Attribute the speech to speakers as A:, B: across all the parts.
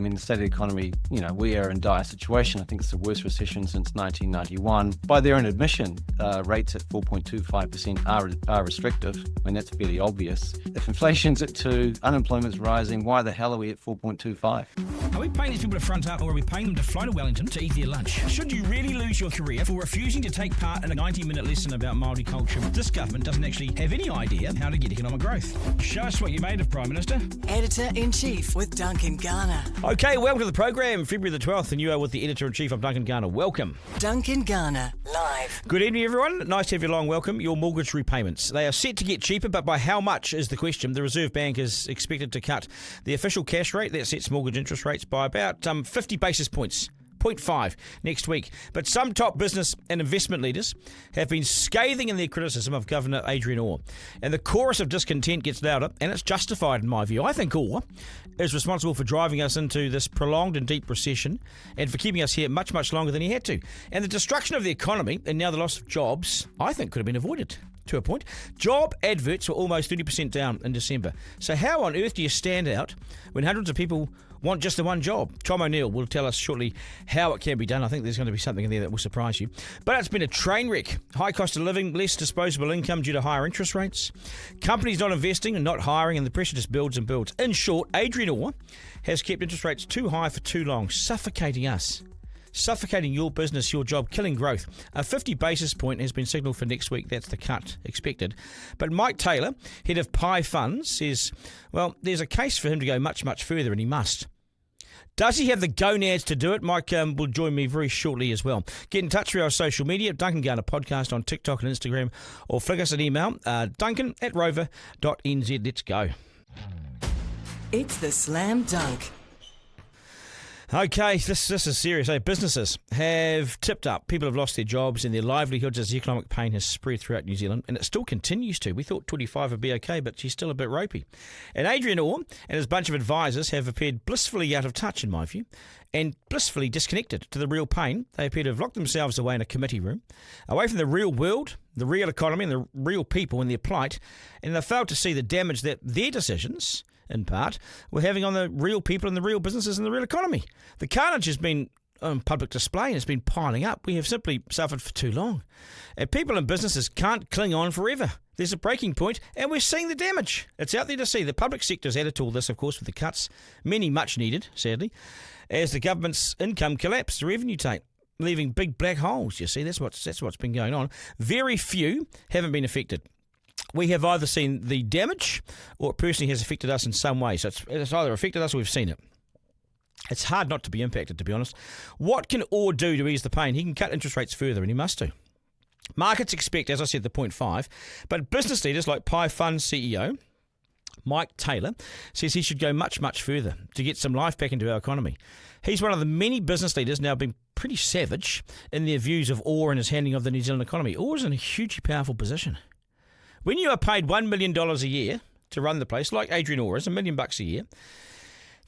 A: I mean, the state of the economy, we are in dire situation. I think it's the worst recession since 1991. By their own admission, rates at 4.25% are restrictive. I mean, that's fairly obvious. If inflation's at 2, unemployment's rising, why the hell are we at 4.25?
B: Are we paying these people to front up, or are we paying them to fly to Wellington to eat their lunch? Should you really lose your career for refusing to take part in a 90-minute lesson about Māori culture? This government doesn't actually have any idea how to get economic growth. Show us what you made of, Prime Minister.
C: Editor-in-Chief with Duncan Garner.
B: Okay, welcome to the program, February the 12th, and you are with the Editor-in-Chief. I'm Duncan Garner. Welcome.
C: Duncan Garner, live.
B: Good evening, everyone. Nice to have you along. Welcome. Your mortgage repayments. They are set to get cheaper, but by how much is the question. The Reserve Bank is expected to cut the official cash rate that sets mortgage interest rates by about 50 basis points. 0.5 next week. But some top business and investment leaders have been scathing in their criticism of Governor Adrian Orr. And the chorus of discontent gets louder, and it's justified in my view. I think Orr is responsible for driving us into this prolonged and deep recession and for keeping us here much, much longer than he had to. And the destruction of the economy and now the loss of jobs, I think, could have been avoided. To a point. Job adverts were almost 30% down in December. So how on earth do you stand out when hundreds of people want just the one job? Tom O'Neill will tell us shortly how it can be done. I think there's going to be something in there that will surprise you. But it's been a train wreck. High cost of living, less disposable income due to higher interest rates. Companies not investing and not hiring, and the pressure just builds and builds. In short, Adrian Orr has kept interest rates too high for too long, suffocating us. Suffocating your business, your job, killing growth. A 50 basis point has been signalled for next week. That's the cut expected. But Mike Taylor, head of Pie Funds, says, well, there's a case for him to go much, much further, and he must. Does he have the gonads to do it? Mike will join me very shortly as well. Get in touch through our social media, Duncan Garner Podcast on TikTok and Instagram, or flick us an email, duncan@rover.nz. Let's go.
C: It's the Slam Dunk.
B: Okay, this is serious. Businesses have tipped up. People have lost their jobs and their livelihoods as the economic pain has spread throughout New Zealand, and it still continues to. We thought 25 would be okay, but she's still a bit ropey. And Adrian Orr and his bunch of advisors have appeared blissfully out of touch, in my view, and blissfully disconnected to the real pain. They appear to have locked themselves away in a committee room, away from the real world, the real economy, and the real people and their plight, and they failed to see the damage that their decisions, in part, we're having on the real people and the real businesses and the real economy. The carnage has been on public display and it's been piling up. We have simply suffered for too long. And people and businesses can't cling on forever. There's a breaking point and we're seeing the damage. It's out there to see. The public sector's added to all this, of course, with the cuts, many much needed, sadly, as the government's income collapsed, the revenue tape, leaving big black holes, you see. That's what's been going on. Very few haven't been affected. We have either seen the damage or it personally has affected us in some way. So it's either affected us or we've seen it. It's hard not to be impacted, to be honest. What can Orr do to ease the pain? He can cut interest rates further, and he must do. Markets expect, as I said, the 0.5, but business leaders like Pie Funds CEO Mike Taylor says he should go much, much further to get some life back into our economy. He's one of the many business leaders now being pretty savage in their views of Orr and his handling of the New Zealand economy. Orr is in a hugely powerful position. When you are paid $1 million a year to run the place, like Adrian Orr is, $1 million a year,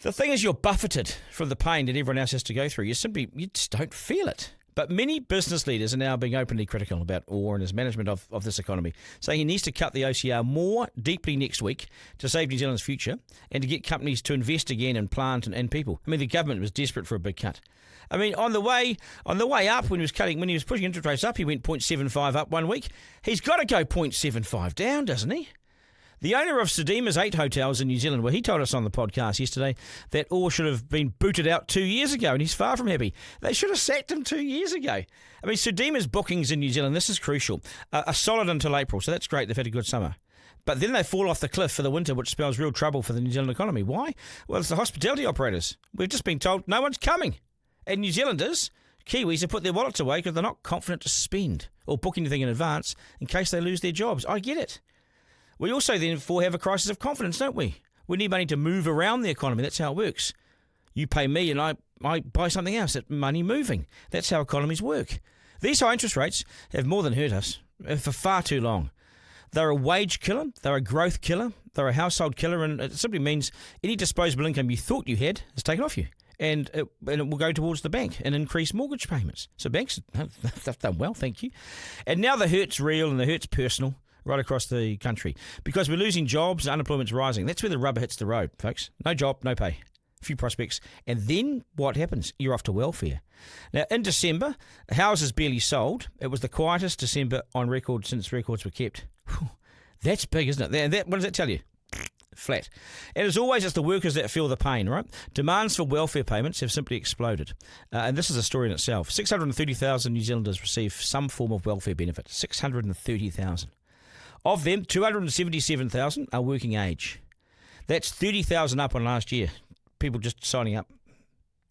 B: the thing is you're buffeted from the pain that everyone else has to go through. You just don't feel it. But many business leaders are now being openly critical about Orr and his management of this economy, saying he needs to cut the OCR more deeply next week to save New Zealand's future and to get companies to invest again in plant and people. I mean, the government was desperate for a big cut. I mean, on the way up when he was pushing interest rates up, he went 0.75 up 1 week. He's got to go 0.75 down, doesn't he? The owner of Sedima's 8 hotels in New Zealand, well, he told us on the podcast yesterday that Orr should have been booted out 2 years ago, and he's far from happy. They should have sacked him 2 years ago. I mean, Sedima's bookings in New Zealand, this is crucial, are solid until April, so that's great. They've had a good summer. But then they fall off the cliff for the winter, which spells real trouble for the New Zealand economy. Why? Well, it's the hospitality operators. We've just been told no one's coming. And New Zealanders, Kiwis, have put their wallets away because they're not confident to spend or book anything in advance in case they lose their jobs. I get it. We also therefore have a crisis of confidence, don't we? We need money to move around the economy. That's how it works. You pay me and I buy something else. That's money moving. That's how economies work. These high interest rates have more than hurt us for far too long. They're a wage killer. They're a growth killer. They're a household killer. And it simply means any disposable income you thought you had is taken off you. And it will go towards the bank and increase mortgage payments. So banks have done well, thank you. And now the hurt's real and the hurt's personal right across the country because we're losing jobs and unemployment's rising. That's where the rubber hits the road, folks. No job, no pay. a few prospects, and then what happens? You're off to welfare. Now, in December, houses barely sold. It was the quietest December on record since records were kept. Whew, that's big, isn't it? What does that tell you? Flat. And as always, it's the workers that feel the pain, right? Demands for welfare payments have simply exploded. And this is a story in itself. 630,000 New Zealanders receive some form of welfare benefit. 630,000. Of them, 277,000 are working age. That's 30,000 up on last year. People just signing up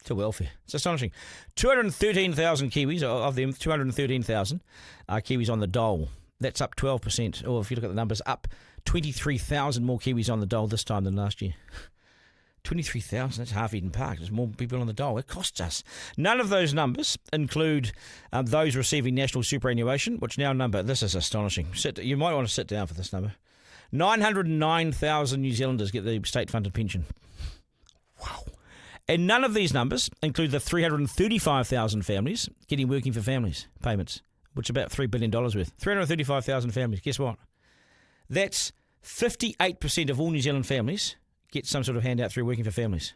B: to welfare. It's astonishing. 213,000 Kiwis, of them, 213,000 are Kiwis on the dole. That's up 12%. Or if you look at the numbers, up 23,000 more Kiwis on the dole this time than last year. 23,000, that's half Eden Park. There's more people on the dole. It costs us. None of those numbers include those receiving national superannuation, which now number, this is astonishing. You might want to sit down for this number. 909,000 New Zealanders get the state-funded pension. Wow. And none of these numbers include the 335,000 families getting working for families payments, which is about $3 billion worth. 335,000 families. Guess what? That's 58% of all New Zealand families get some sort of handout through working for families.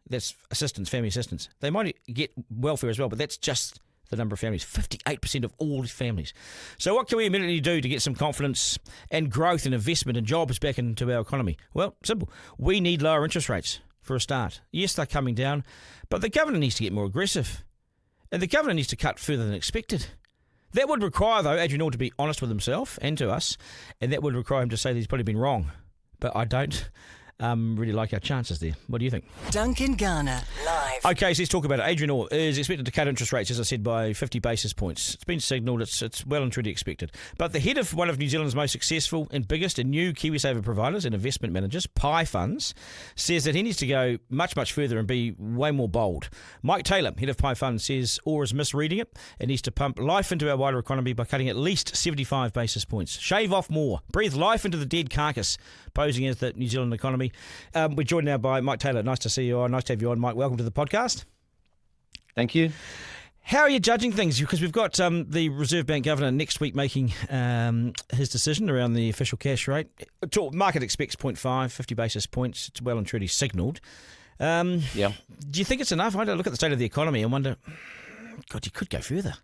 B: That's assistance, family assistance. They might get welfare as well, but that's just the number of families. 58% of all families. So what can we immediately do to get some confidence and growth and investment and jobs back into our economy? Well, simple. We need lower interest rates for a start. Yes, they're coming down, but the governor needs to get more aggressive. And the governor needs to cut further than expected. That would require, though, Adrian Orr to be honest with himself and to us, and that would require him to say that he's probably been wrong. But I don't really like our chances there. What do you think?
C: Duncan Garner, live.
B: Okay, so let's talk about it. Adrian Orr is expected to cut interest rates, as I said, by 50 basis points. It's been signalled, it's well and truly expected. But the head of one of New Zealand's most successful and biggest and new KiwiSaver providers and investment managers, Pie Funds, says that he needs to go much, much further and be way more bold. Mike Taylor, head of Pie Funds, says Orr is misreading it and needs to pump life into our wider economy by cutting at least 75 basis points. Shave off more. Breathe life into the dead carcass posing as the New Zealand economy. We're joined now by Mike Taylor. Nice to see you on. Nice to have you on, Mike. Welcome to the podcast.
A: Thank you.
B: How are you judging things? Because we've got the Reserve Bank Governor next week making his decision around the official cash rate. Market expects 0.5, 50 basis points. It's well and truly signalled.
A: Yeah.
B: Do you think it's enough? I look at the state of the economy and wonder, God, you could go further.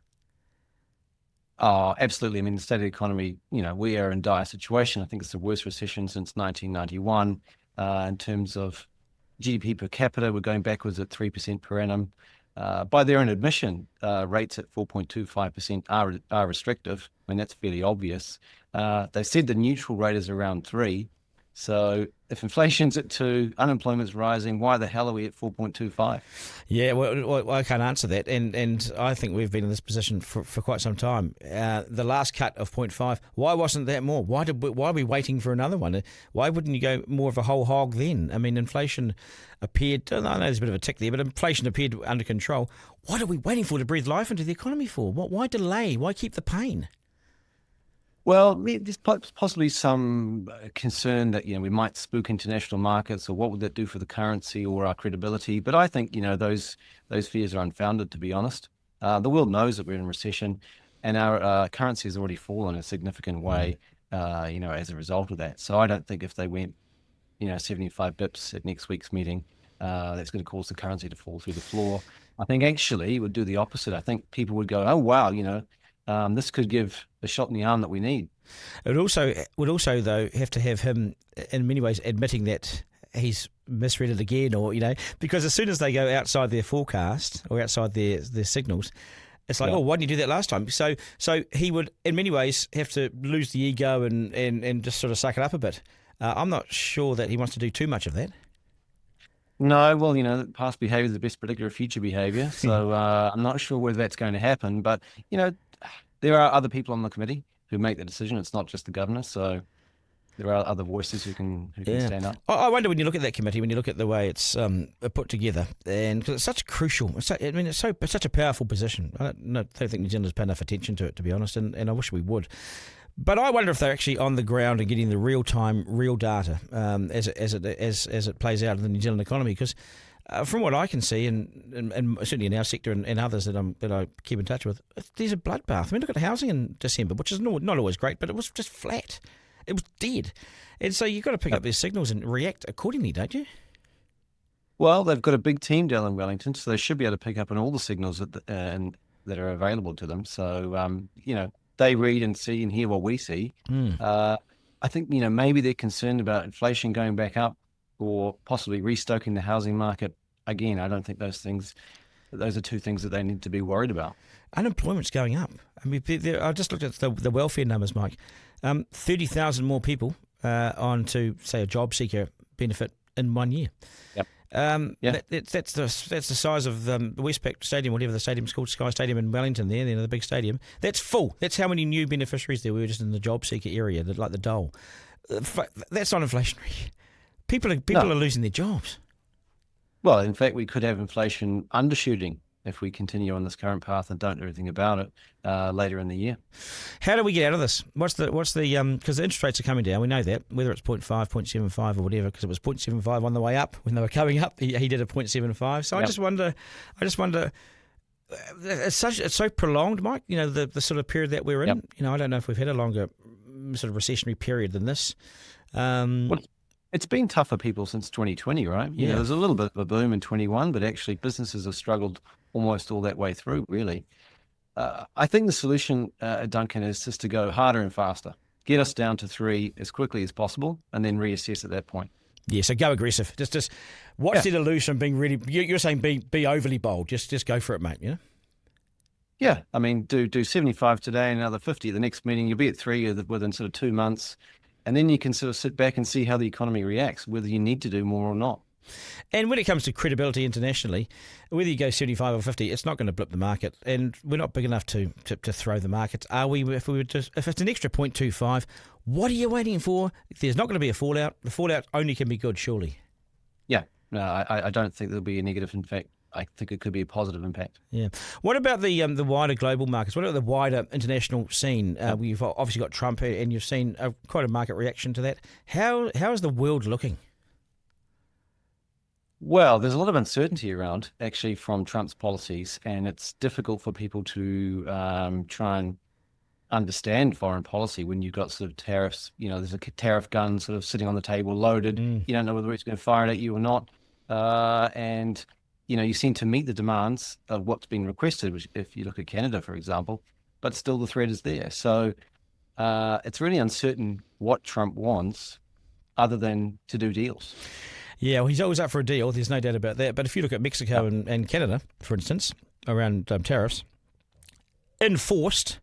A: Oh, absolutely. I mean, the state of the economy, we are in dire situation. I think it's the worst recession since 1991 in terms of GDP per capita. We're going backwards at 3% per annum. By their own admission, rates at 4.25% are restrictive. I mean, that's fairly obvious. They said the neutral rate is around 3%. So if inflation's at 2%, unemployment's rising, why the hell are we at 4.25%?
B: Yeah, well, I can't answer that. And I think we've been in this position for quite some time. The last cut of 0.5, why wasn't that more? Why are we waiting for another one? Why wouldn't you go more of a whole hog then? I mean, inflation appeared, I know there's a bit of a tick there, but inflation appeared under control. What are we waiting for to breathe life into the economy for? Why delay? Why keep the pain?
A: Well, there's possibly some concern that we might spook international markets, or what would that do for the currency or our credibility? But I think those fears are unfounded, to be honest. The world knows that we're in recession, and our currency has already fallen in a significant way, as a result of that. So I don't think if they went 75 bips at next week's meeting, that's going to cause the currency to fall through the floor. I think actually it would do the opposite. I think people would go, oh wow, this could give a shot in the arm that we need.
B: It would also though have to have him in many ways admitting that he's misread it again, or because as soon as they go outside their forecast or outside their signals, it's like, oh, why didn't you do that last time? So he would in many ways have to lose the ego and just sort of suck it up a bit. I'm not sure that he wants to do too much of that.
A: No, well, past behaviour is the best predictor of future behaviour. So I'm not sure whether that's going to happen. But, there are other people on the committee who make the decision. It's not just the governor. So there are other voices who can stand up.
B: I wonder when you look at that committee, when you look at the way it's put together, and because it's such crucial, it's such a powerful position. I don't think New Zealanders pay enough attention to it, to be honest, and I wish we would. But I wonder if they're actually on the ground and getting the real data as it plays out in the New Zealand economy. Because from what I can see, and certainly in our sector and others that I keep in touch with, there's a bloodbath. I mean, look at the housing in December, which is not always great, but it was just flat. It was dead. And so you've got to pick up these signals and react accordingly, don't you?
A: Well, they've got a big team down in Wellington, so they should be able to pick up on all the signals that are available to them. So, they read and see and hear what we see. I think, maybe they're concerned about inflation going back up or possibly restoking the housing market. Again, I don't think those are two things that they need to be worried about.
B: Unemployment's going up. I mean, I just looked at the welfare numbers, Mike. 30,000 more people onto, say, a job seeker benefit in 1 year.
A: Yep.
B: That's the size of the Westpac Stadium, whatever the stadium's called, Sky Stadium in Wellington there, the big stadium. That's full. That's how many new beneficiaries there were just in the job seeker area, like the dole. That's not inflationary. People are losing their jobs.
A: Well, in fact, we could have inflation undershooting if we continue on this current path and don't do anything about it later in the year. How
B: do we get out of this? What's the because the interest rates are coming down, we know that, whether it's 0.5, 0.75 or whatever, because it was 0.75 on the way up. When they were coming up, he did a 0.75. So yep. I just wonder, it's so prolonged, Mike, the sort of period that we're in. Yep. I don't know if we've had a longer sort of recessionary period than this.
A: Well, it's been tough for people since 2020, right?
B: Yeah.
A: There's a little bit of a boom in 21, but actually businesses have struggled almost all that way through, really. I think the solution, Duncan, is just to go harder and faster. Get us down to 3 as quickly as possible and then reassess at that point.
B: Yeah, so go aggressive. Just what's the illusion of being really, you're saying be overly bold. Just go for it, mate,
A: Yeah, I mean, do 75 today and another 50 at the next meeting. You'll be at 3 within sort of 2 months. And then you can sort of sit back and see how the economy reacts, whether you need to do more or not.
B: And when it comes to credibility internationally, whether you go 75 or 50, it's not going to blip the market. And we're not big enough to throw the markets, are we? If it's an extra 0.25, what are you waiting for? There's not going to be a fallout. The fallout only can be good, surely.
A: Yeah, no, I don't think there'll be a negative. In fact, I think it could be a positive impact.
B: Yeah. What about the wider global markets? What about the wider international scene? We've obviously got Trump, and you've seen quite a market reaction to that. How is the world looking?
A: Well, there's a lot of uncertainty around, actually, from Trump's policies, and it's difficult for people to try and understand foreign policy when you've got sort of tariffs. There's a tariff gun sort of sitting on the table, loaded. You don't know whether it's going to fire it at you or not, and you seem to meet the demands of what's been requested, which if you look at Canada, for example, but still the threat is there. So it's really uncertain what Trump wants other than to do deals.
B: Yeah, well, he's always up for a deal. There's no doubt about that. But if you look at Mexico and Canada, for instance, around tariffs, enforced,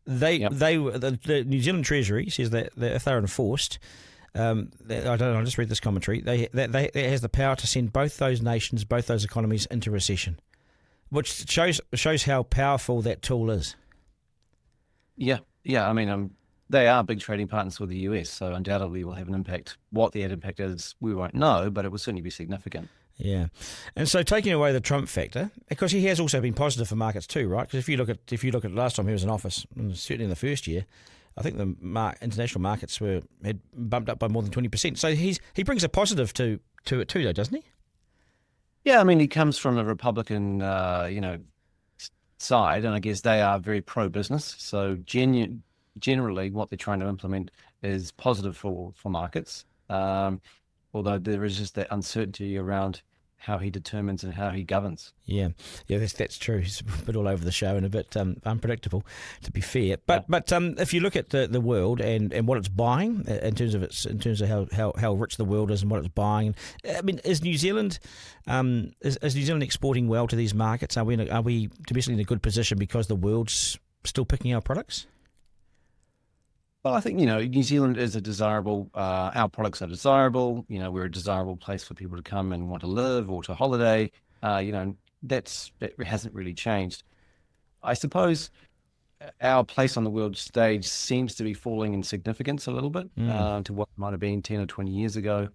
B: the New Zealand Treasury says that if they're enforced, I'll just read this commentary. It has the power to send both those nations, both those economies into recession, which shows how powerful that tool is. Yeah.
A: I mean, they are big trading partners with the US, so undoubtedly will have an impact. What the impact is, we won't know, but it will certainly be significant.
B: Yeah, and so taking away the Trump factor, because he has also been positive for markets too, right? Because if you look at last time he was in office, and certainly in the first year, I think the international markets had bumped up by more than 20%. So he brings a positive to it too, though, doesn't he?
A: Yeah, I mean, he comes from a Republican, side, and I guess they are very pro-business. So generally, what they're trying to implement is positive for markets. Although there is just that uncertainty around how he determines and how he governs.
B: Yeah, that's true. He's a bit all over the show and a bit unpredictable, to be fair. But if you look at the world and what it's buying in terms of how rich the world is and what it's buying, I mean, is New Zealand exporting well to these markets? Are we basically in a good position because the world's still picking our products?
A: Well, I think, New Zealand is a desirable, our products are desirable. We're a desirable place for people to come and want to live or to holiday. That hasn't really changed. I suppose our place on the world stage seems to be falling in significance a little bit to what might have been 10 or 20 years ago.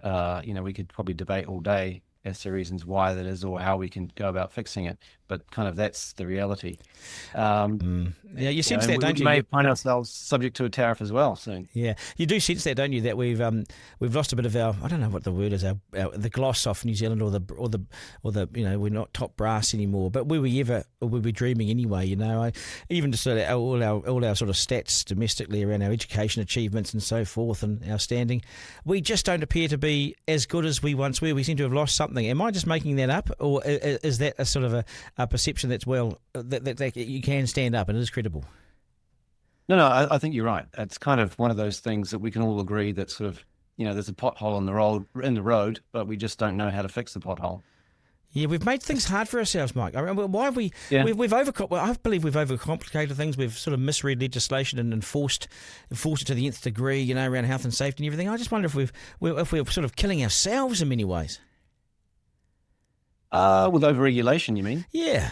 A: We could probably debate all day as to reasons why that is or how we can go about fixing it. But kind of that's the reality.
B: Yeah, you sense that, don't you?
A: We may find ourselves subject to a tariff as well soon.
B: Yeah, you do sense that, don't you? That we've lost a bit of our, I don't know what the word is, the gloss off New Zealand or the we're not top brass anymore. But were we dreaming anyway? Even just all our sort of stats domestically around our education achievements and so forth and our standing, we just don't appear to be as good as we once were. We seem to have lost something something. Am I just making that up, or is that a sort of a perception that's that you can stand up and it is credible?
A: No, I think you're right. It's kind of one of those things that we can all agree that sort of, there's a pothole in the road, but we just don't know how to fix the pothole.
B: Yeah, we've made things hard for ourselves, Mike. I mean, why have we?
A: Yeah.
B: I believe we've overcomplicated things. We've sort of misread legislation and enforced it to the nth degree, around health and safety and everything. I just wonder if we're sort of killing ourselves in many ways.
A: With overregulation, you mean?
B: Yeah.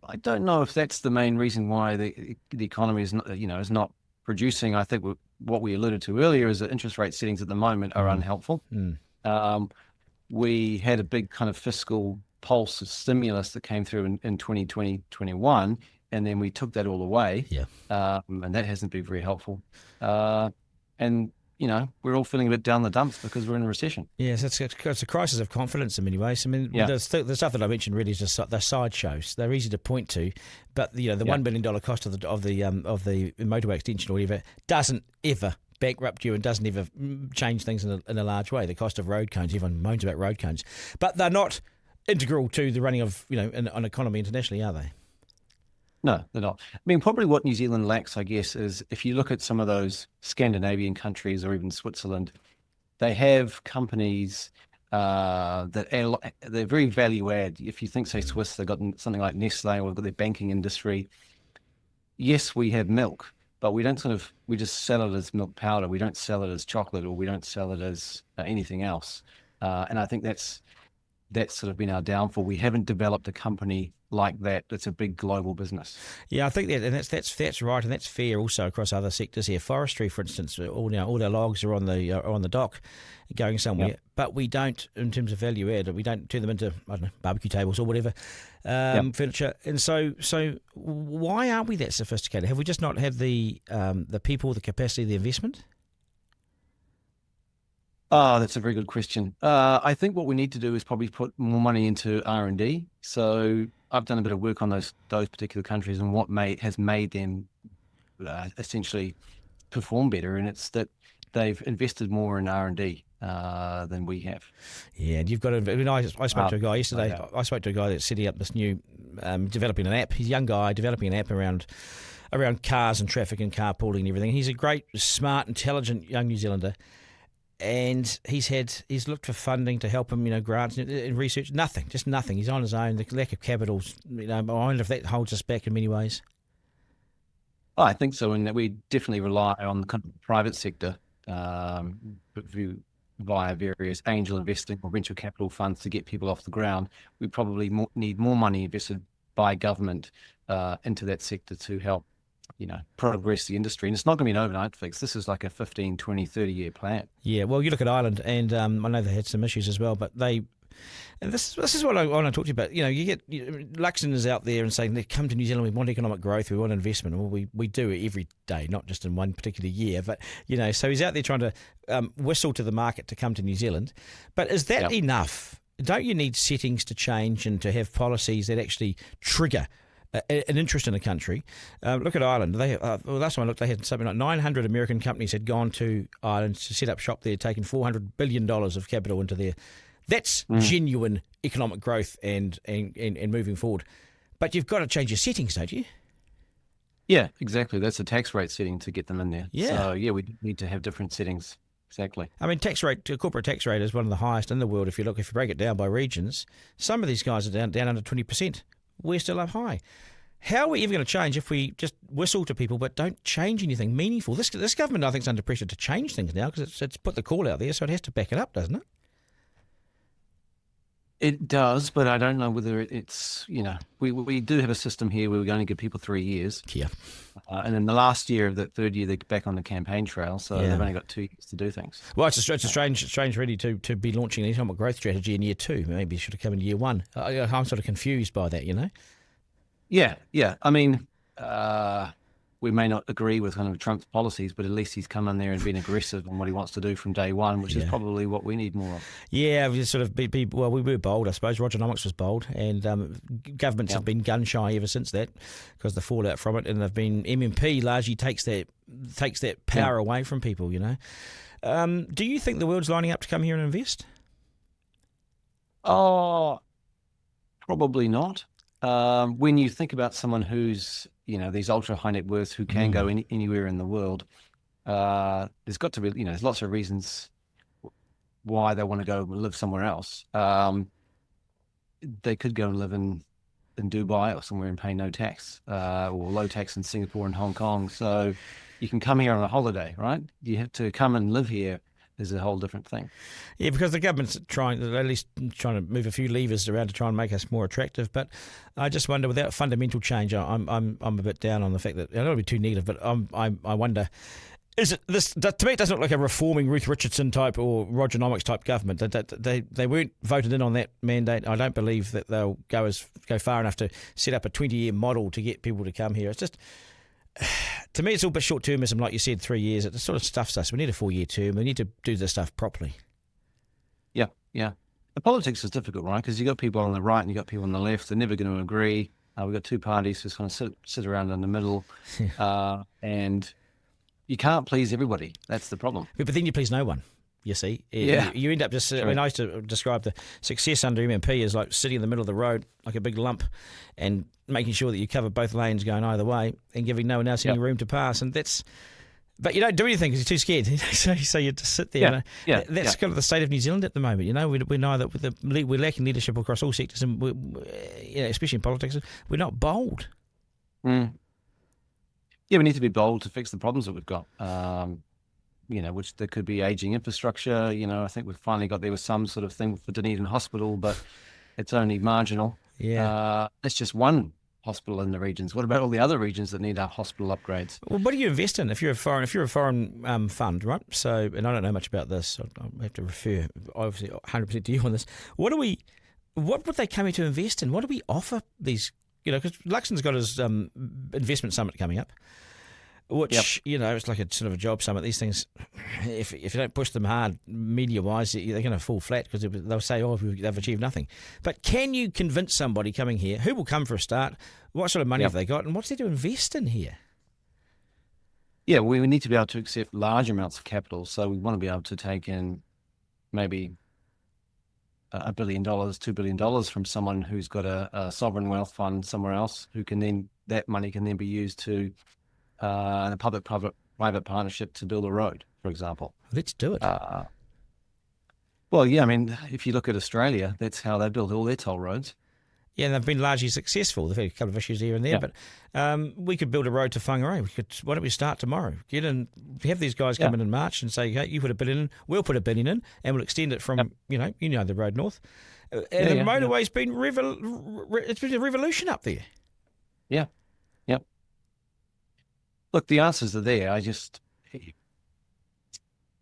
A: I don't know if that's the main reason why the economy is not producing. I think what we alluded to earlier is that interest rate settings at the moment are unhelpful. We had a big kind of fiscal pulse of stimulus that came through in 2020, 21, and then we took that all away.
B: Yeah.
A: And that hasn't been very helpful. And we're all feeling a bit down the dumps because we're in a recession.
B: Yes, it's a crisis of confidence in many ways. I mean, the stuff that I mentioned really is just they're sideshows. They're easy to point to, but the $1 billion cost of the motorway extension or whatever doesn't ever bankrupt you and doesn't ever change things in a large way. The cost of road cones, everyone moans about road cones, but they're not integral to the running of an economy internationally, are they?
A: No, they're not. I mean, probably what New Zealand lacks, I guess, is if you look at some of those Scandinavian countries or even Switzerland, they have companies that they're very value add. If you think, say, Swiss, they've got something like Nestle or their banking industry. Yes, we have milk, but we just sell it as milk powder. We don't sell it as chocolate, or we don't sell it as anything else. And I think that's sort of been our downfall. We haven't developed a company like that. That's a big global business.
B: Yeah, I think that, and that's right, and that's fair also across other sectors here. Forestry, for instance, all our logs are on the dock, going somewhere,
A: Yep.
B: but we don't, in terms of value add, we don't turn them into barbecue tables or whatever, furniture. And so why aren't we that sophisticated? Have we just not had the people, the capacity, the investment?
A: Oh, that's a very good question. I think what we need to do is probably put more money into R&D. So I've done a bit of work on those particular countries and what has made them essentially perform better, and it's that they've invested more in R&D than we have.
B: Yeah, and you've got to. I mean, I spoke to a guy yesterday. I spoke to a guy that's setting up this new, developing an app. He's a young guy developing an app around cars and traffic and carpooling and everything. He's a great, smart, intelligent young New Zealander. And he's looked for funding to help him, grants and research. Nothing, just nothing. He's on his own. The lack of capital, I wonder if that holds us back in many ways.
A: Oh, I think so, and that we definitely rely on the kind of private sector via various angel investing or venture capital funds to get people off the ground. We probably need more money invested by government into that sector to help progress the industry. And it's not going to be an overnight fix. This is like a 15, 20, 30-year plan.
B: Yeah, well, you look at Ireland, and I know they had some issues as well, but this is what I want to talk to you about. You get Luxon is out there and saying, come to New Zealand, we want economic growth, we want investment. Well, we do it every day, not just in one particular year. But, so he's out there trying to whistle to the market to come to New Zealand. But is that enough? Don't you need settings to change and to have policies that actually trigger an interest in a country? Look at Ireland. Last time I looked, they had something like 900 American companies had gone to Ireland to set up shop there, taking $400 billion of capital into there. That's genuine economic growth and moving forward. But you've got to change your settings, don't you?
A: Yeah, exactly. That's a tax rate setting to get them in there.
B: Yeah.
A: So, we need to have different settings. Exactly.
B: I mean, corporate tax rate is one of the highest in the world. If you break it down by regions, some of these guys are down under 20%. We're still up high. How are we even going to change if we just whistle to people but don't change anything meaningful? This government, I think, is under pressure to change things now because it's put the call out there, so it has to back it up, doesn't it?
A: It does, but I don't know whether it's, we do have a system here where we only give people 3 years.
B: Yeah.
A: And then the last year of that third year, they're back on the campaign trail, so they've only got 2 years to do things.
B: Well, it's a strange really to be launching an economic growth strategy in year 2. Maybe it should have come in year 1. I'm sort of confused by that,
A: Yeah. I mean, we may not agree with kind of Trump's policies, but at least he's come in there and been aggressive on what he wants to do from day one, which is probably what we need more of.
B: Yeah, we sort of we were bold, I suppose. Rogernomics was bold, and governments have been gun shy ever since that because the fallout from it, and they've been MMP largely takes that power away from people. Do you think the world's lining up to come here and invest?
A: Oh, probably not. When you think about someone who's, these ultra high net worths who can go anywhere in the world, there's got to be, there's lots of reasons why they want to go live somewhere else. They could go and live in Dubai or somewhere and pay no tax, or low tax in Singapore and Hong Kong. So you can come here on a holiday, right? You have to come and live here is a whole different thing.
B: Yeah, because the government's trying to move a few levers around to try and make us more attractive. But I just wonder, without fundamental change, I'm a bit down on the fact that I don't want to be too negative, but I wonder. Is it this? To me, it doesn't look like a reforming Ruth Richardson type or Rogernomics type government. They weren't voted in on that mandate. I don't believe that they'll go far enough to set up a 20-year model to get people to come here. It's just, to me, it's all but short-termism, like you said, 3 years. It sort of stuffs us. We need a 4-year term. We need to do this stuff properly.
A: Yeah, yeah. The politics is difficult, right? Because you got people on the right and you got people on the left. They're never going to agree. We've got two parties who kind of sit around in the middle, and you can't please everybody. That's the problem.
B: But then you please no one, you see.
A: Yeah.
B: You end up just... I mean, I used to describe the success under MMP as like sitting in the middle of the road like a big lump and making sure that you cover both lanes going either way and giving no one else any room to pass. And that's... But you don't do anything because you're too scared. So you just sit there. That's kind of the state of New Zealand at the moment. We're neither... We're lacking leadership across all sectors, and especially in politics. We're not bold.
A: Mm. Yeah, we need to be bold to fix the problems that we've got. Which there could be aging infrastructure. I think we've finally got there with some sort of thing for Dunedin Hospital, but it's only marginal.
B: Yeah,
A: it's just one hospital in the regions. What about all the other regions that need our hospital upgrades?
B: Well, what do you invest in if you're a foreign fund, right? So, and I don't know much about this. I have to refer obviously 100% to you on this. What would they come here to invest in? What do we offer these? Because Luxon's got his investment summit coming up, which, it's like a sort of a job summit. These things, if you don't push them hard media-wise, they're going to fall flat because they'll say, they've achieved nothing. But can you convince somebody coming here, who will come for a start, what sort of money have they got, and what's there to invest in here?
A: Yeah, we need to be able to accept large amounts of capital. So we want to be able to take in maybe $1 billion, $2 billion from someone who's got a sovereign wealth fund somewhere else, that money can then be used to in a public-private partnership to build a road, for example.
B: Let's do it.
A: Well, yeah, I mean, if you look at Australia, that's how they built all their toll roads.
B: Yeah, and they've been largely successful. They've had a couple of issues here and there, but we could build a road to Whangarei. Why don't we start tomorrow? Get in, have these guys come in and march and say, hey, you put $1 billion in, we'll put $1 billion in, and we'll extend it from, the road north. And the motorway's been it's been a revolution up there.
A: Yeah, yeah. Look, the answers are there.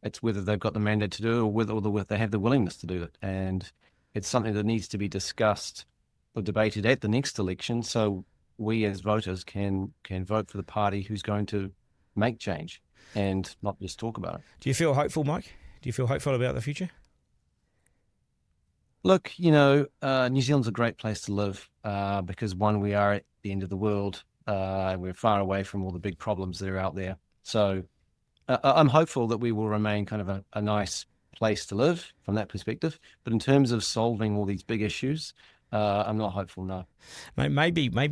A: It's whether they've got the mandate to do it or whether they have the willingness to do it. And it's something that needs to be discussed or debated at the next election, so we as voters can vote for the party who's going to make change and not just talk about it.
B: Do you feel hopeful, Mike? Do you feel hopeful about the future?
A: Look, New Zealand's a great place to live because, one, we are at the end of the world. We're far away from all the big problems that are out there. So I'm hopeful that we will remain kind of a nice place to live from that perspective. But in terms of solving all these big issues, I'm not hopeful, no.
B: Maybe there's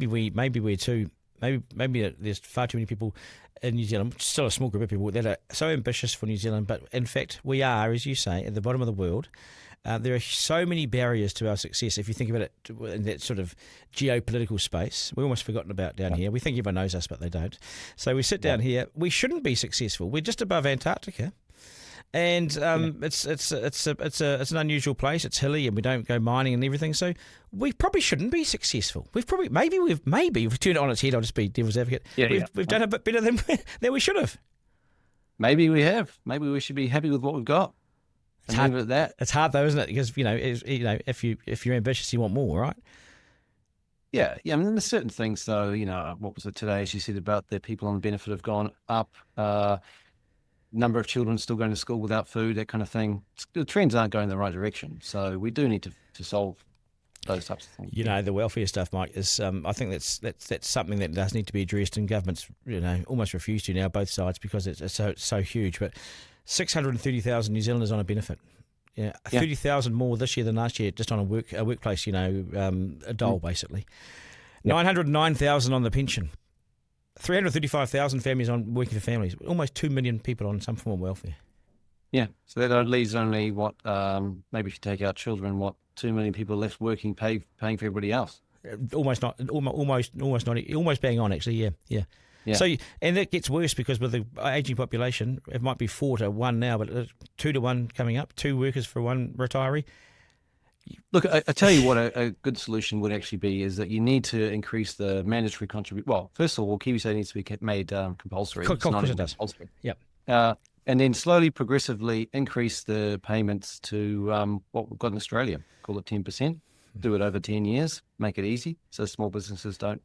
B: far too many people in New Zealand, still a small group of people that are so ambitious for New Zealand, but in fact we are, as you say, at the bottom of the world. There are so many barriers to our success. If you think about it in that sort of geopolitical space, we're almost forgotten about down here. We think everyone knows us, but they don't. So we sit down here. We shouldn't be successful. We're just above Antarctica. And it's an unusual place. It's hilly, and we don't go mining and everything. So we probably shouldn't be successful. Maybe we've turned it on its head. I'll just be devil's advocate. We've done a bit better than we should have.
A: Maybe we have. Maybe we should be happy with what we've got.
B: It's hard. Leave it at that. It's hard though, isn't it? Because if you're ambitious, you want more, right?
A: Yeah. I mean, there's certain things though. What was it today? As you said about the people on the benefit have gone up. Number of children still going to school without food, that kind of thing. The trends aren't going in the right direction. So we do need to solve those types of things.
B: The welfare stuff, Mike, is I think that's something that does need to be addressed, and governments almost refuse to now, both sides, because it's so huge. But 630,000 New Zealanders on a benefit. Yeah, 30,000 more this year than last year, just on a workplace, a dole basically. 909,000 on the pension. 335,000 families on working for families. Almost 2 million people on some form of welfare.
A: Yeah, so that leaves only what, maybe if you take out children, 2 million people left working, paying for everybody else.
B: Almost bang on actually. Yeah. So, and that gets worse because with the aging population, it might be 4 to 1 now, but 2 to 1 coming up. 2 workers for 1 retiree.
A: Look, I tell you what a good solution would actually be is that you need to increase the mandatory contribution. Well, first of all, KiwiSaver needs to be made compulsory.
B: Of course it does.
A: Compulsory.
B: Yep.
A: And then slowly, progressively increase the payments to what we've got in Australia. Call it 10%. Do it over 10 years. Make it easy so small businesses don't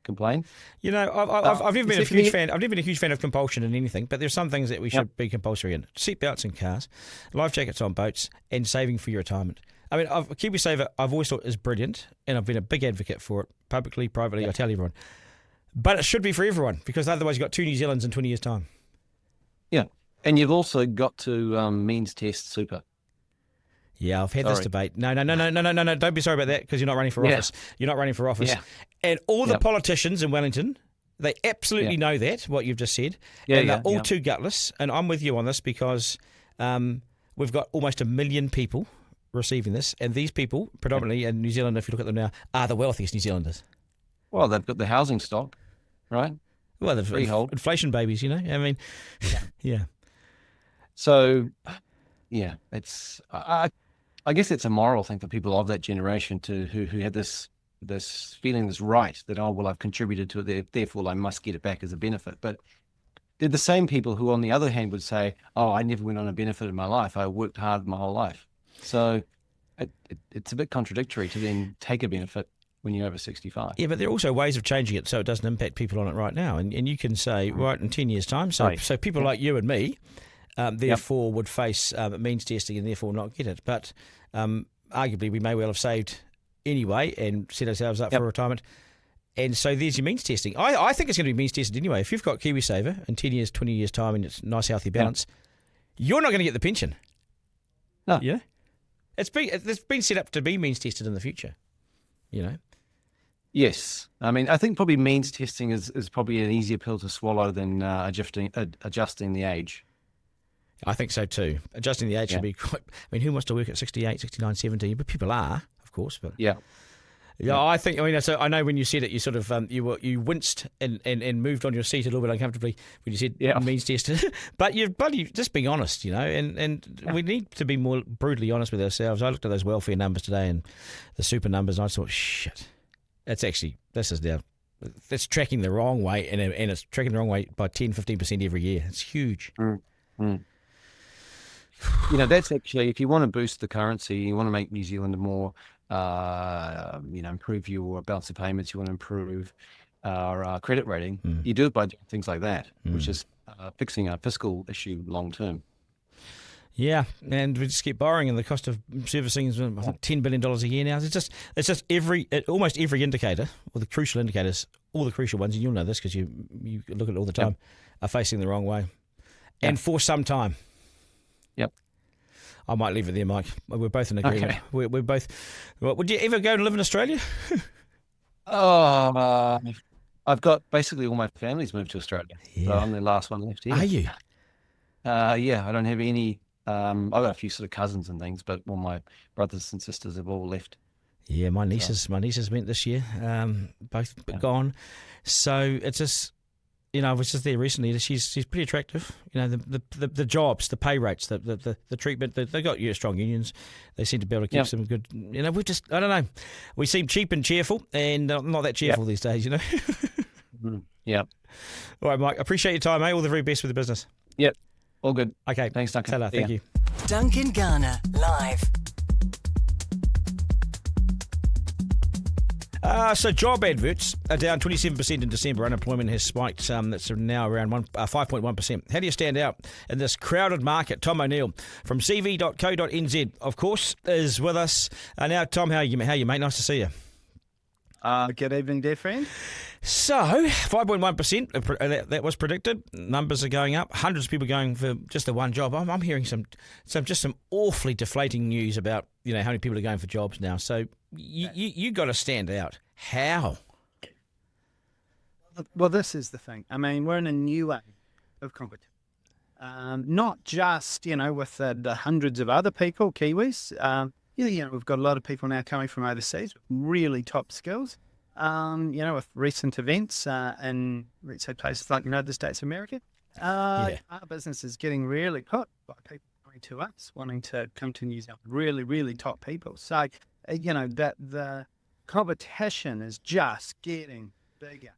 A: complain.
B: I've never been a huge fan. I've never been a huge fan of compulsion in anything, but there's some things that we should be compulsory in: seatbelts in cars, life jackets on boats, and saving for your retirement. I mean, KiwiSaver I've always thought is brilliant, and I've been a big advocate for it, publicly, privately. I tell everyone, but it should be for everyone because otherwise you've got 2 New Zealands in 20 years' time. Yeah,
A: and you've also got to means test super.
B: Yeah, I've had this debate. No. Don't be sorry about that because you're not running for office. You're not running for office.
A: Yeah.
B: And all the politicians in Wellington, they absolutely know that, what you've just said. And they're all too gutless. And I'm with you on this because we've got almost 1 million people receiving this. And these people, predominantly in New Zealand, if you look at them now, are the wealthiest New Zealanders.
A: Well, they've got the housing stock, right?
B: Well, the
A: freehold.
B: Inflation babies, I mean, yeah.
A: So, it's... I guess it's a moral thing for people of that generation who had this feeling, this right that, I've contributed to it, therefore I must get it back as a benefit. But they're the same people who, on the other hand, would say, I never went on a benefit in my life. I worked hard my whole life. So it's a bit contradictory to then take a benefit when you're over 65.
B: Yeah, but there are also ways of changing it so it doesn't impact people on it right now. And you can say, right, in 10 years' time, so people like you and me, therefore would face means testing and therefore not get it. But arguably we may well have saved anyway and set ourselves up for retirement. And so there's your means testing. I think it's going to be means tested anyway. If you've got KiwiSaver in 10 years, 20 years' time and it's nice, healthy balance, you're not going to get the pension.
A: No.
B: Yeah? It's been set up to be means tested in the future,
A: Yes. I mean, I think probably means testing is probably an easier pill to swallow than adjusting the age.
B: I think so too. Adjusting the age should be quite... I mean, who wants to work at 68, 69, 70? But people are, of course. But
A: yeah,
B: I think... I mean, so I know when you said it, you sort of... you winced and moved on your seat a little bit uncomfortably when you said means tested. But you're just being honest, and we need to be more brutally honest with ourselves. I looked at those welfare numbers today and the super numbers, and I thought, shit, that's tracking the wrong way, and it's tracking the wrong way by 10, 15% every year. It's huge.
A: That's actually, if you want to boost the currency, you want to make New Zealand more, improve your balance of payments, you want to improve our credit rating, you do it by doing things like that, which is fixing our fiscal issue long term.
B: Yeah, and we just keep borrowing, and the cost of servicing is $10 billion a year now. It's just almost every indicator, or the crucial indicators, all the crucial ones, and you'll know this because you look at it all the time, are facing the wrong way, and for some time.
A: Yep.
B: I might leave it there, Mike. We're both in agreement. Okay. We're both... Well, would you ever go and live in Australia?
A: I've got basically all my family's moved to Australia. Yeah. So I'm the last one left here.
B: Are you?
A: I don't have any... I've got a few sort of cousins and things, but all my brothers and sisters have all left.
B: Yeah, my nieces went this year, both gone. So it's just... I was just there recently. She's pretty attractive. The jobs, the pay rates, the treatment. They got strong unions. They seem to be able to keep some good. We just, I don't know. We seem cheap and cheerful, and not that cheerful these days.
A: Yeah.
B: All right, Mike. Appreciate your time, mate. All the very best with the business.
A: Yep. All good.
B: Okay.
A: Thanks, Duncan.
B: Tell her. Thank you.
C: Duncan Garner live.
B: So job adverts are down 27% in December. Unemployment has spiked. That's now around 5.1%. How do you stand out in this crowded market? Tom O'Neill from cv.co.nz, of course, is with us. Now, Tom, how are you, mate? Nice to see you.
D: Good evening, dear friend.
B: So 5.1% that was predicted. Numbers are going up. Hundreds of people going for just the one job. I'm hearing some awfully deflating news about how many people are going for jobs now. So you got to stand out. How?
D: Well, this is the thing. I mean, we're in a new age of competition. Not just with the hundreds of other people, Kiwis. We've got a lot of people now coming from overseas with really top skills. With recent events in, let's say, places like the States of America, our business is getting really put by people coming to us, wanting to come to New Zealand, really, really top people. So, that the competition is just getting bigger.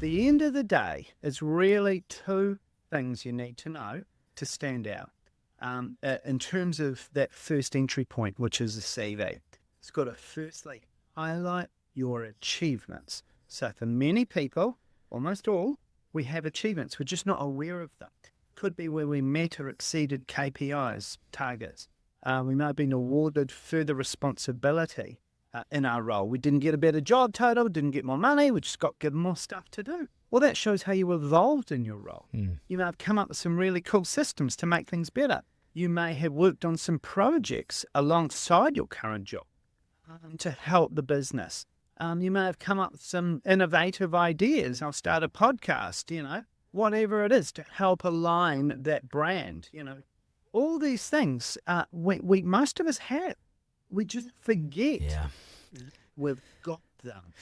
D: The end of the day, it's really two things you need to know to stand out. In terms of that first entry point, which is the CV, it's got to firstly highlight your achievements. So for many people, almost all, we have achievements. We're just not aware of them. Could be where we met or exceeded KPIs, targets. We may have been awarded further responsibility in our role. We didn't get a better job title, didn't get more money, we just got given more stuff to do. Well, that shows how you evolved in your role. You may have come up with some really cool systems to make things better. You may have worked on some projects alongside your current job to help the business. You may have come up with some innovative ideas. I'll start a podcast, whatever it is to help align that brand. All these things we most of us have. We just forget we've got them.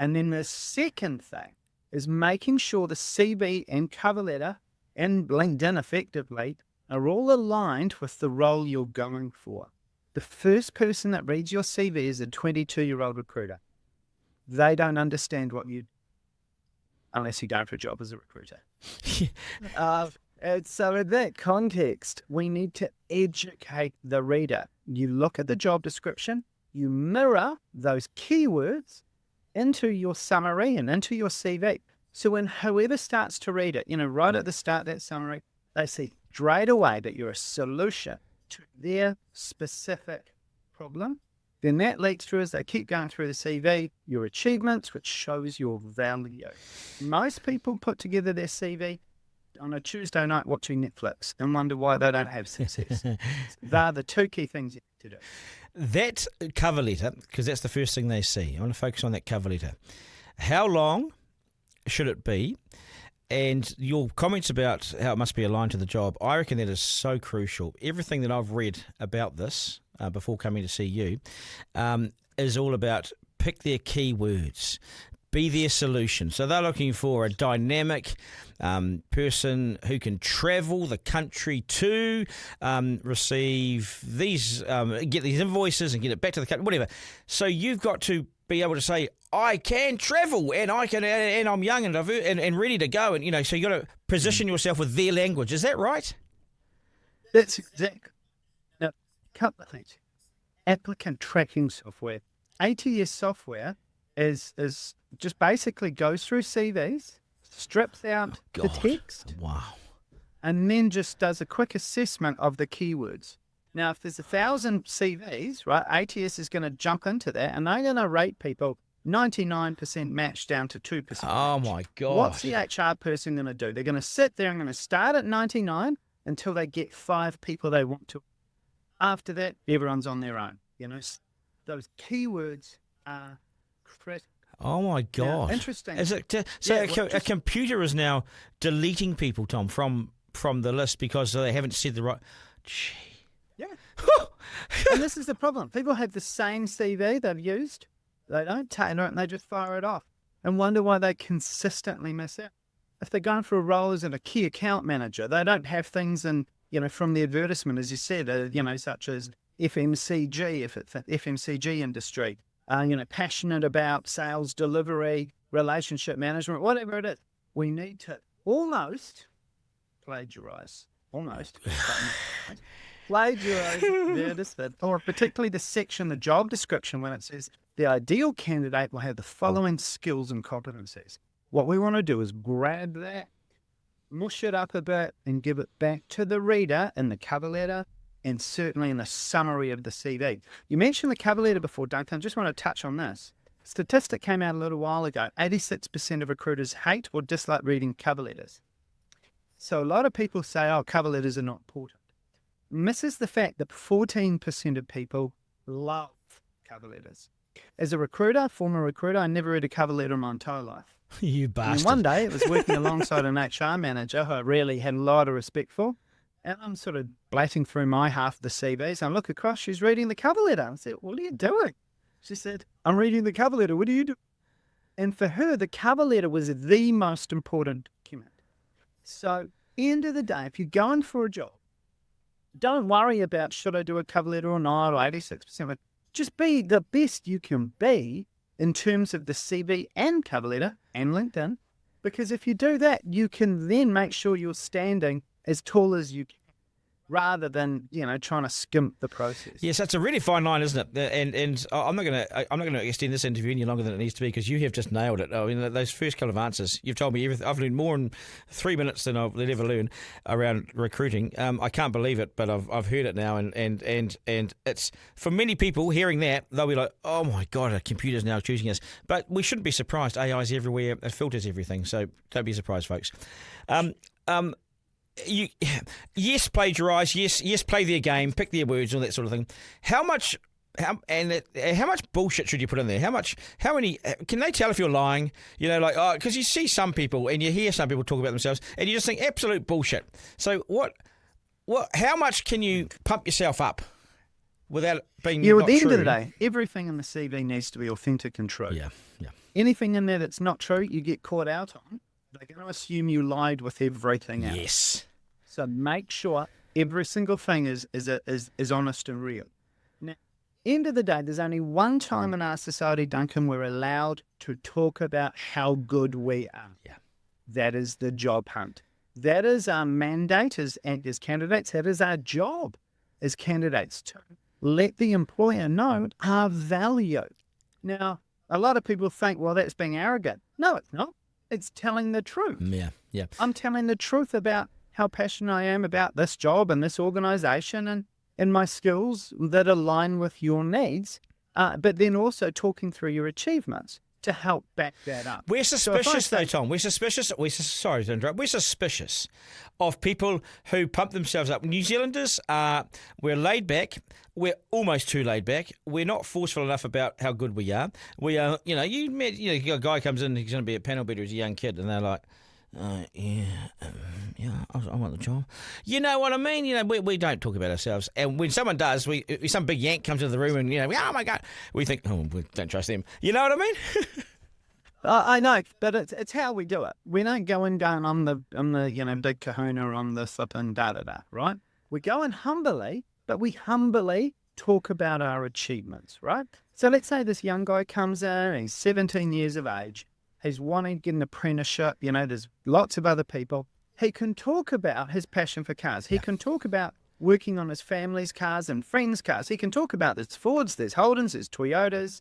D: And then the second thing is making sure the CV and cover letter and LinkedIn effectively are all aligned with the role you're going for. The first person that reads your CV is a 22-year-old recruiter. They don't understand what you do unless you're going for a job as a recruiter. And so in that context, we need to educate the reader. You look at the job description, you mirror those keywords into your summary and into your CV. So when whoever starts to read it, right at the start of that summary, they see straight away that you're a solution to their specific problem. Then that leaks through as they keep going through the CV, your achievements, which shows your value. Most people put together their CV on a Tuesday night watching Netflix and wonder why they don't have success. They're the two key things you need to do.
B: That cover letter, because that's the first thing they see. I want to focus on that cover letter. How long should it be? And your comments about how it must be aligned to the job, I reckon that is so crucial. Everything that I've read about this before coming to see you is all about pick their keywords, be their solution. So they're looking for a dynamic person who can travel the country to receive these, get these invoices and get it back to the country, whatever. So you've got to be able to say, I can travel and I can, and I'm young and diverse and ready to go. And, so you got to position yourself with their language. Is that right?
D: That's exactly. Now, a couple of things. Applicant tracking software. ATS software is just basically goes through CVs, strips out the text.
B: Wow.
D: And then just does a quick assessment of the keywords. Now, if there's 1,000 CVs, right, ATS is going to jump into that and they're going to rate people 99% match down to 2%.
B: Oh,
D: match.
B: my God.
D: What's the HR person going to do? They're going to sit there and going to start at 99 until they get 5 people they want to. After that, everyone's on their own. Those keywords are critical.
B: Oh, my God.
D: Now, interesting.
B: Is it a computer is now deleting people, Tom, from the list because they haven't said the right... Gee.
D: Yeah. And this is the problem. People have the same CV they've used. They don't tailor it and they just fire it off and wonder why they consistently miss out. If they're going for a role as a key account manager, they don't have things in, from the advertisement, as you said, such as FMCG, if it's the FMCG industry, passionate about sales delivery, relationship management, whatever it is. We need to almost plagiarize, plagiarize or particularly the section, the job description, when it says the ideal candidate will have the following skills and competencies. What we want to do is grab that, mush it up a bit, and give it back to the reader in the cover letter and certainly in the summary of the CV. You mentioned the cover letter before, Duncan. I just want to touch on this. statistic came out a little while ago. 86% of recruiters hate or dislike reading cover letters. So a lot of people say, oh, cover letters are not important. Misses the fact that 14% of people love cover letters. As a recruiter, former recruiter, I never read a cover letter in my entire life.
B: You
D: And
B: bastard.
D: one day, it was working alongside an HR manager who I really had a lot of respect for. And I'm sort of blatting through my half of the CVs. I look across, she's reading the cover letter. I said, what are you doing? She said, I'm reading the cover letter. What do you do? And for her, the cover letter was the most important document. So, end of the day, if you're going for a job, don't worry about should I do a cover letter or not, or 86%. But just be the best you can be in terms of the CV and cover letter and LinkedIn. Because if you do that, you can then make sure you're standing as tall as you can, rather than, trying to skimp the process.
B: Yes, that's a really fine line, isn't it? And I'm not going to extend this interview any longer than it needs to be, because you have just nailed it. I mean, those first couple of answers, you've told me everything. I've learned more in 3 minutes than I've ever learned around recruiting. I can't believe it, but I've heard it now, and it's, for many people hearing that, they'll be like, oh my God, a computer's now choosing us. But we shouldn't be surprised. AI's everywhere. It filters everything. So don't be surprised, folks. Yes, plagiarise. Yes, play their game, pick their words, all that sort of thing. How much bullshit should you put in there? How many? Can they tell if you're lying? Because you see some people and you hear some people talk about themselves, and you just think absolute bullshit. So what? How much can you pump yourself up without being?
D: Yeah,
B: not
D: at the end
B: true?
D: of the day, everything in the CV needs to be authentic and true.
B: Yeah.
D: Anything in there that's not true, you get caught out on. They're going to assume you lied with everything else.
B: Yes.
D: So make sure every single thing is honest and real. Now, end of the day, there's only one time in our society, Duncan, we're allowed to talk about how good we are.
B: Yeah.
D: That is the job hunt. That is our mandate as candidates. That is our job as candidates, to let the employer know our value. Now, a lot of people think, well, that's being arrogant. No, it's not. It's telling the truth.
B: Yeah.
D: I'm telling the truth about how passionate I am about this job and this organisation and my skills that align with your needs, but then also talking through your achievements to help back that up.
B: We're suspicious, though, Tom. We're suspicious. Sorry to interrupt. We're suspicious of people who pump themselves up. New Zealanders we're laid back. We're almost too laid back. We're not forceful enough about how good we are. We are, a guy comes in, he's going to be a panel beater as a young kid, and they're like, I want the job. You know what I mean? We don't talk about ourselves. And when someone does, some big yank comes into the room and, oh my God, we think, oh, we don't trust them. You know what I mean?
D: I know, but it's how we do it. We don't go in going, I'm the big kahuna, I'm the flippin' da-da-da, right? We go in humbly, but we humbly talk about our achievements, right? So let's say this young guy comes in, he's 17 years of age. He's wanting to get an apprenticeship. There's lots of other people. He can talk about his passion for cars. He can talk about working on his family's cars and friends' cars. He can talk about there's Fords, there's Holdens, there's Toyotas.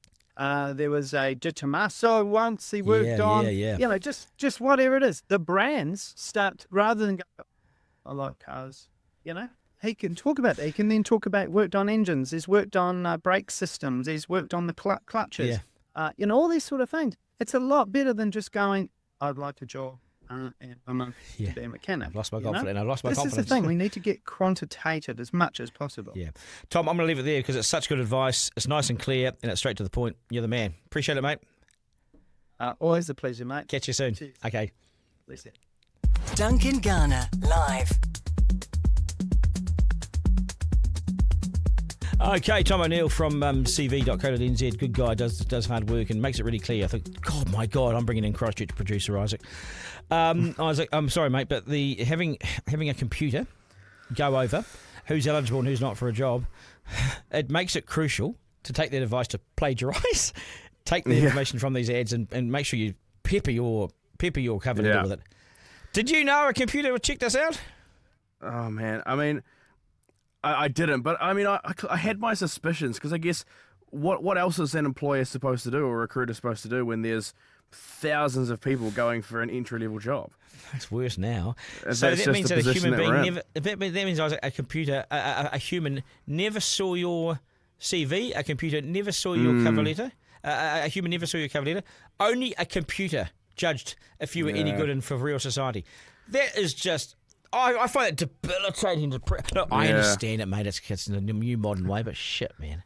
D: There was a De Tomaso once he worked on.
B: Yeah.
D: Just whatever it is. The brands start, rather than go, I like cars, He can talk about that. He can then talk about worked on engines. He's worked on brake systems. He's worked on the clutches. All these sort of things. It's a lot better than just going, I'd like a job and I'm a mechanic.
B: I've lost my confidence.
D: This is the thing. We need to get quantitated as much as possible.
B: Yeah. Tom, I'm going to leave it there because it's such good advice. It's nice and clear and it's straight to the point. You're the man. Appreciate it, mate.
D: Always a pleasure, mate.
B: Catch you soon.
D: Cheers.
B: Okay.
D: Listen.
C: Duncan Garner, live.
B: Okay, Tom O'Neill from cv.co.nz, good guy, does hard work and makes it really clear. I think, God, my God, I'm bringing in Christchurch producer Isaac. Isaac, I'm sorry, mate, but having a computer go over who's eligible and who's not for a job, it makes it crucial to take that advice to plagiarise, take the information from these ads and make sure you pepper your cover letter with it. Did you know a computer would check this out?
E: Oh, man. I mean, I didn't, but I mean, I had my suspicions because I guess what else is an employer supposed to do or a recruiter supposed to do when there's thousands of people going for an entry-level job?
B: It's worse now.
E: So that means that a human being
B: that means a computer, a human never saw your CV, a computer never saw your cover letter, A human never saw your cover letter. Only a computer judged if you were any good for real society. That is just... I find it debilitating. No, I understand it, mate. It's in a new modern way, but shit, man.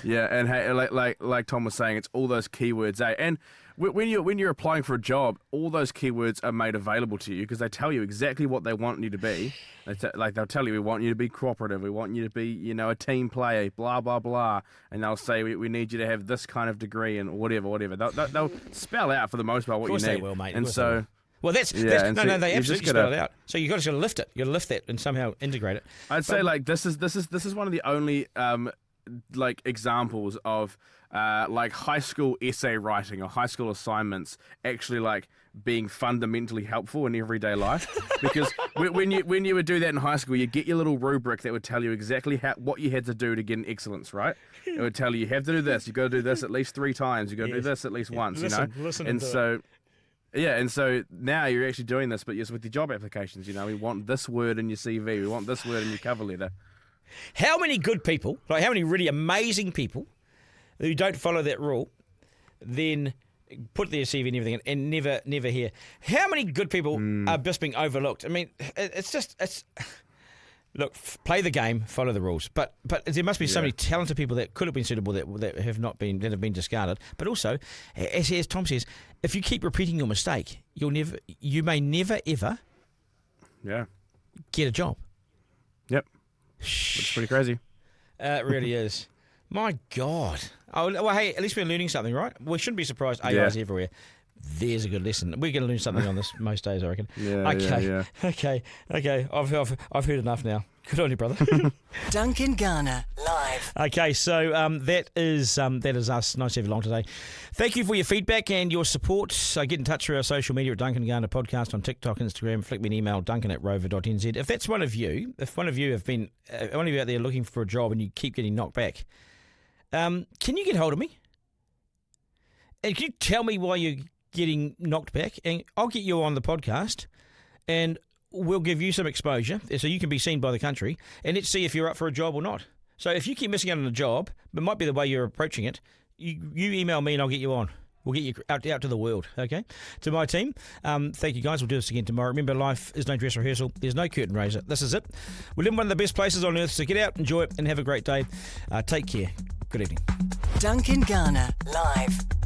E: Yeah, and hey, like Tom was saying, it's all those keywords, eh? And when you're applying for a job, all those keywords are made available to you because they tell you exactly what they want you to be. They'll tell you, we want you to be cooperative, we want you to be, a team player, blah blah blah, and they'll say we need you to have this kind of degree and whatever. They'll spell out for the most part what you need.
B: Of course they will, mate.
E: And so.
B: Well, they absolutely spell it out. So you got to lift it. You got to lift that and somehow integrate it.
E: I'd say this is one of the only examples of high school essay writing or high school assignments actually being fundamentally helpful in everyday life. Because when you would do that in high school, you get your little rubric that would tell you exactly what you had to do to get an excellence, right? It would tell you have to do this, you got to do this at least 3 times, you got to do this at least once,
B: Listen
E: and so. Yeah, and so now you're actually doing this, but yes, with your job applications, we want this word in your CV, we want this word in your cover letter.
B: How many good people, how many really amazing people who don't follow that rule, then put their CV and everything and never hear? How many good people are just being overlooked? I mean, look, play the game, follow the rules. But there must be so many talented people that could have been suitable that have been discarded. But also, as Tom says, if you keep repeating your mistake, you may never ever get a job.
E: Yep. It's pretty crazy.
B: It really is. My God. Oh, well, hey, at least we're learning something, right? We shouldn't be surprised. AI's everywhere. There's a good lesson. We're going to learn something on this most days, I reckon. Okay. I've heard enough now. Good on you, brother.
C: Duncan Garner, live.
B: Okay, so that is us. Nice to have you along today. Thank you for your feedback and your support. Get in touch through our social media at Duncan Garner Podcast on TikTok, Instagram. Flick me an email, duncan@rover.nz. If that's one of you, if one of you out there looking for a job and you keep getting knocked back, can you get hold of me? And can you tell me why you're getting knocked back? And I'll get you on the podcast and we'll give you some exposure so you can be seen by the country, and let's see if you're up for a job or not. So if you keep missing out on a job, it might be the way you're approaching it, you email me and I'll get you on. We'll get you out to the world, okay? To my team, thank you guys. We'll do this again tomorrow. Remember, life is no dress rehearsal. There's no curtain raiser. This is it. We live in one of the best places on earth, so get out, enjoy it, and have a great day. Take care. Good evening.
C: Duncan Garner, live.